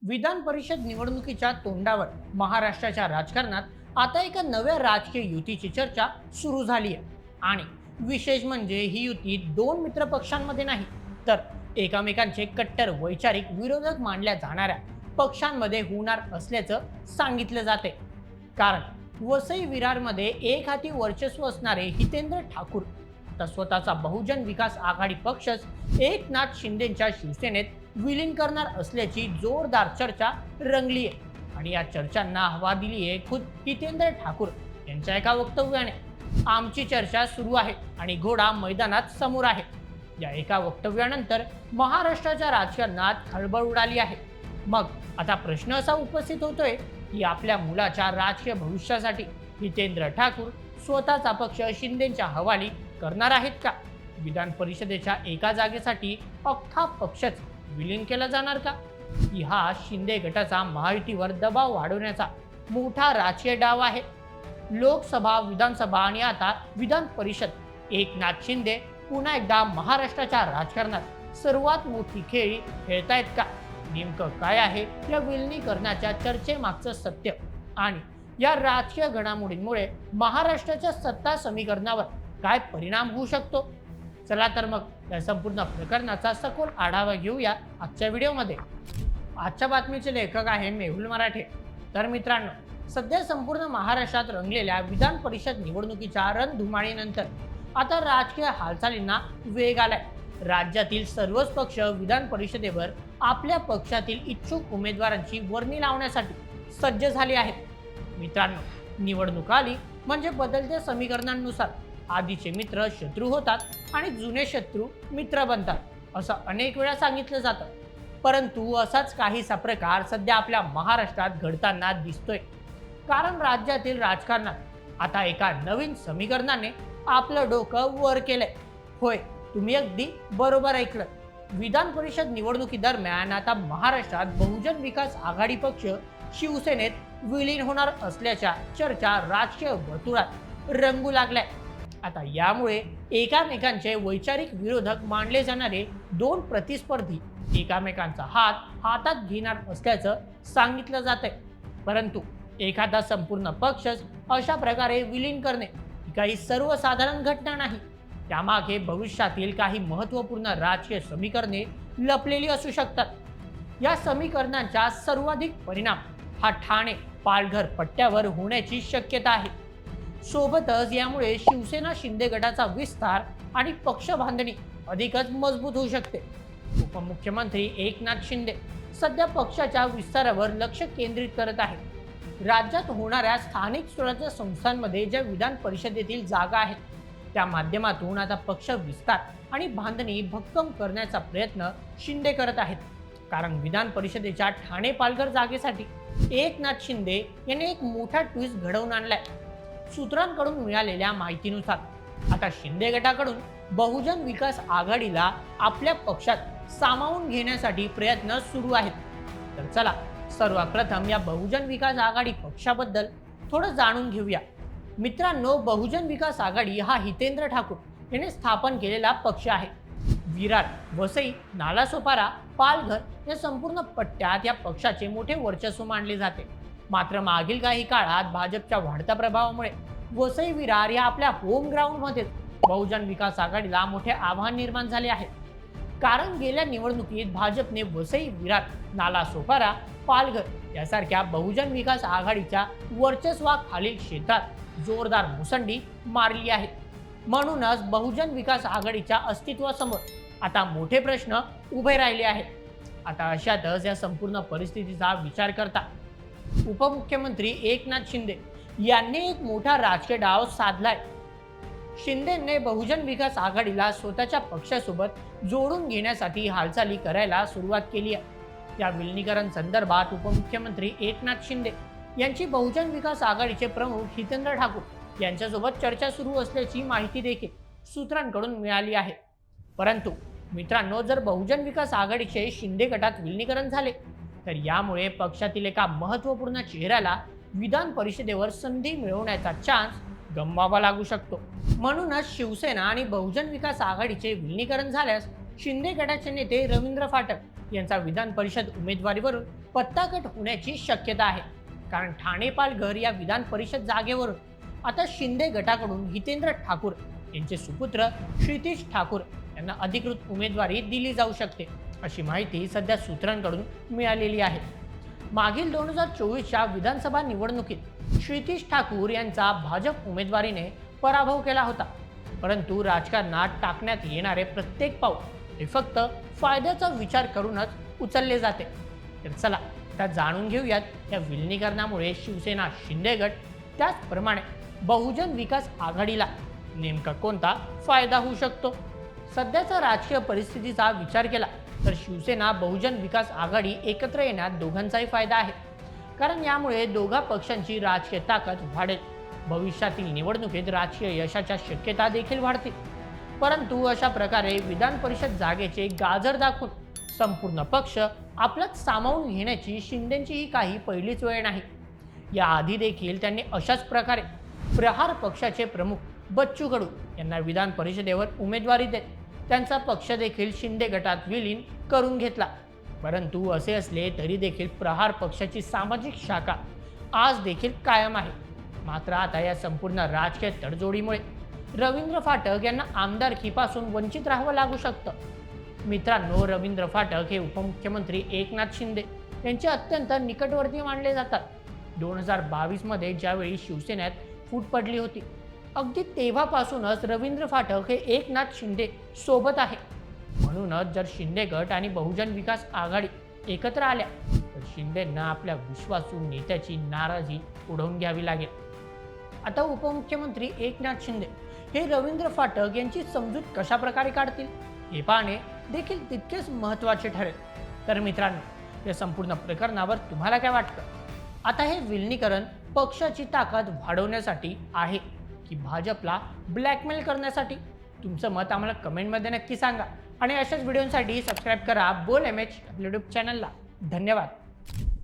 विधान परिषद निवडणुकीच्या तोंडावर महाराष्ट्राच्या राजकारणात आता एका नव्या राजकीय युतीची चर्चा सुरू झाली आहे. आणि विशेष म्हणजे ही युती दोन मित्र पक्षांमध्ये नाही, तर एकमेकांचे कट्टर वैचारिक विरोधक मानल्या जाणाऱ्या पक्षांमध्ये होणार असल्याचं सांगितलं जाते. कारण वसई विरारमध्ये एक हाती वर्चस्व असणारे हितेंद्र ठाकूर तर स्वतःचा बहुजन विकास आघाडी पक्षच एकनाथ शिंदेच्या शिवसेनेत विलीन करणार असल्याची जोरदार चर्चा रंगली आहे. आणि या चर्चांना हवा दिली आहे खुद हितेंद्र ठाकूर यांच्या एका वक्तव्याने. आमची चर्चा सुरू आहे आणि घोडा मैदानात समोर आहे, या एका वक्तव्यानंतर महाराष्ट्राच्या राजकारणात खळबळ उडाली आहे. मग आता प्रश्न असा उपस्थित होतोय की आपल्या मुलाच्या राजकीय भविष्यासाठी हितेंद्र ठाकूर स्वतःचा पक्ष शिंदेच्या हवाली करणार आहेत का? विधान परिषदेच्या एका जागेसाठी अख्खा पक्षच विलीन केला जाणार का? की हा शिंदे गटाचा महायुतीवर दबाव वाढवण्याचा मोठा राजकीय डाव आहे? लोकसभा, विधानसभा आणि आता विधान परिषद एकनाथ शिंदे पुन्हा एकदा महाराष्ट्राच्या राजकारणात सर्वात मोठी खेळी खेळतायत का? नेमकं काय आहे या विलिनीकरणाच्या चर्चेमागचं सत्य? आणि या राजकीय घडामोडींमुळे महाराष्ट्राच्या सत्ता समीकरणावर काय परिणाम होऊ शकतो? चला तर मग या संपूर्ण प्रकरणाचा सखोल आढावा घेऊया आजच्या व्हिडिओमध्ये. आजच्या बातमीचे लेखक आहे मेहुल मराठे. तर मित्रांनो, सध्या संपूर्ण महाराष्ट्रात रंगलेल्या विधान परिषद निवडणुकीच्या रणधुमाळीनंतर आता राजकीय हालचालींना वेग आलाय. राज्यातील सर्वच पक्ष विधान परिषदेवर आपल्या पक्षातील इच्छुक उमेदवारांची वर्णी लावण्यासाठी सज्ज झाले आहेत. मित्रांनो, निवडणूक आली म्हणजे बदलत्या समीकरणांनुसार आधीचे मित्र शत्रू होतात आणि जुने शत्रू मित्र बनतात, असं अनेक वेळा सांगितलं जातं. परंतु असाच काहीसा प्रकार सध्या आपल्या महाराष्ट्रात घडताना दिसतोय. कारण राज्यातील राजकारणात आता एका नवीन समीकरणाने आपलं डोकं वर केलंय. होय, तुम्ही अगदी बरोबर ऐकलं. विधान परिषद निवडणुकीदरम्यान आता महाराष्ट्रात बहुजन विकास आघाडी पक्ष शिवसेनेत विलीन होणार असल्याच्या चर्चा राजकीय वर्तुळात रंगू लागलाय. आता यामुळे एकामेकांचे वैचारिक विरोधक मानले जाणारे दोन प्रतिस्पर्धी एकामेकांचा हात हातात घेणार असल्याचं सांगितलं जातंय. परंतु एखादा संपूर्ण पक्षच अशा प्रकारे विलीन करणे ही काही सर्वसाधारण घटना नाही. त्यामागे भविष्यातील काही महत्त्वपूर्ण राजकीय समीकरणे लपलेली असू शकतात. या समीकरणांचा सर्वाधिक परिणाम हा ठाणे पालघर पट्ट्यावर होण्याची शक्यता आहे. सोबतच यामुळे शिवसेना शिंदे गटाचा विस्तार आणि पक्ष बांधणी अधिकच मजबूत होऊ शकते. उपमुख्यमंत्री एकनाथ शिंदे सध्या पक्षाच्या विस्तारावर लक्ष केंद्रित करत आहेत. राज्यात होणाऱ्या स्थानिक स्वराज्य संस्थांमध्ये ज्या विधान परिषदेतील जागा आहेत त्या माध्यमातून आता पक्ष विस्तार आणि बांधणी भक्कम करण्याचा प्रयत्न शिंदे करत आहेत. कारण विधान परिषदेच्या ठाणे पालघर जागेसाठी एकनाथ शिंदे यांनी एक मोठा ट्विस्ट घडवून आणलाय. सूत्रांकडून मिळालेल्या माहितीनुसार आता शिंदे गटाकडून बहुजन विकास आघाडीला आपल्या पक्षात सामावून घेण्यासाठी प्रयत्न सुरू आहेत. तर चला सर्वप्रथम या बहुजन विकास आघाडी पक्षाबद्दल थोडं जाणून घेऊया. मित्रांनो, बहुजन विकास आघाडी हा हितेंद्र ठाकूर यांनी स्थापन केलेला पक्ष आहे. विरार, वसई, नालासोपारा, पालघर या संपूर्ण पट्ट्यात या पक्षाचे मोठे वर्चस्व मानले जाते. मात्र मागील काही काळात भाजपच्या वाढत्या प्रभावामुळे वसई विरार या आपल्या होम ग्राउंडमध्ये बहुजन विकास आघाडीला मोठे आव्हान निर्माण झाले आहे. कारण गेल्या निवडणुकीत भाजपने वसई विरार, नालासोपारा, पालघर यासारख्या बहुजन विकास आघाडीच्या वर्चस्वाखालील क्षेत्रात जोरदार मुसंडी मारली आहे. म्हणूनच बहुजन विकास आघाडीच्या अस्तित्वासमोर आता मोठे प्रश्न उभे राहिले आहेत. आता अशातच या संपूर्ण परिस्थितीचा विचार करता उपमुख्यमंत्री एकनाथ शिंदे यांनी एक मोठा राजकीय डाव साधलाय. शिंदेने बहुजन विकास आघाडीला स्वतःच्या पक्षासोबत जोडून घेण्यासाठी हालचाली करायला सुरुवात केली आहे. या विलिनीकरण संदर्भात उपमुख्यमंत्री एकनाथ शिंदे यांची बहुजन विकास आघाडीचे प्रमुख हितेंद्र ठाकूर यांच्यासोबत चर्चा सुरू असल्याची माहिती देखील सूत्रांकडून मिळाली आहे. परंतु मित्रांनो, जर बहुजन विकास आघाडीचे शिंदे गटात विलिनीकरण झाले तर यामुळे पक्षातील एका महत्त्वपूर्ण चेहऱ्याला विधान परिषदेवर संधी मिळवण्याचा चान्स गमवावा लागू शकतो. म्हणूनच शिवसेना आणि बहुजन विकास आघाडीचे विलिनीकरण झाल्यास शिंदे गटाचे नेते रवींद्र फाटक यांचा विधान परिषद उमेदवारीवरून पत्ताकट होण्याची शक्यता आहे. कारण ठाणे पालघर या विधान परिषद जागेवरून आता शिंदे गटाकडून हितेंद्र ठाकूर यांचे सुपुत्र क्षितिज ठाकूर यांना अधिकृत उमेदवारी दिली जाऊ शकते, अशी माहिती सध्या सूत्रांकडून मिळालेली आहे. मागील 2024च्या विधानसभा निवडणुकीत क्षितिज ठाकूर यांचा भाजप उमेदवारीने पराभव केला होता. परंतु राजकारणात टाकण्यात येणारे प्रत्येक पाऊल हे फक्त फायद्याचा विचार करूनच उचलले जाते. तर चला आता जाणून घेऊयात या विलिनीकरणामुळे शिवसेना शिंदे गट त्याचप्रमाणे बहुजन विकास आघाडीला नेमका कोणता फायदा होऊ शकतो. सध्याच्या राजकीय परिस्थितीचा विचार केला तर शिवसेना बहुजन विकास आघाडी एकत्र येण्यात दोघांचाही फायदा आहे. कारण यामुळे दोघा पक्षांची राजकीय ताकद वाढेल. भविष्यातील निवडणुकीत राजकीय यशाच्या शक्यता देखील वाढतील. परंतु अशा प्रकारे विधान परिषद जागेचे गाजर दाखवून संपूर्ण पक्ष आपल्यात सामावून घेण्याची शिंदेची ही काही पहिलीच वेळ नाही. याआधी देखील त्यांनी अशाच प्रकारे प्रहार पक्षाचे प्रमुख बच्चू कडू यांना विधान परिषदेवर उमेदवारी देत त्यांचा पक्ष देखील शिंदे गटात विलीन करून घेतला. परंतु असे असले तरी देखील प्रहार पक्षाची सामाजिक शाखा आज देखील कायम आहे. मात्र आता या संपूर्ण राजकीय तडजोडीमुळे रवींद्र फाटक यांना आमदारकीपासून वंचित राहावं लागू शकतं. मित्रांनो, रवींद्र फाटक हे उपमुख्यमंत्री एकनाथ शिंदे यांचे अत्यंत निकटवर्ती मानले जातात. 2022 मध्ये ज्यावेळी शिवसेनेत फूट पडली होती, अगदी तेव्हापासूनच रवींद्र फाटक हे एकनाथ शिंदे सोबत आहे. म्हणूनच जर शिंदे गट आणि बहुजन विकास आघाडी एकत्र आल्या तर शिंदेंना आपल्या विश्वासू नेत्याची नाराजी उडवून घ्यावी लागेल. आता उपमुख्यमंत्री एकनाथ शिंदे हे रवींद्र फाटक यांची समजूत कशा प्रकारे काढतील हे पाहणे देखील तितकेच महत्त्वाचे ठरेल. तर मित्रांनो, या संपूर्ण प्रकरणावर तुम्हाला काय वाटतं? आता हे विलिनीकरण पक्षाची ताकद वाढवण्यासाठी आहे की भाजपला ब्लॅकमेल करण्यासाठी? तुमचं मत आम्हाला कमेंटमध्ये नक्की सांगा आणि अशाच व्हिडिओसाठी सबस्क्राईब करा बोल MH आपल्या यूट्यूब चॅनलला. धन्यवाद.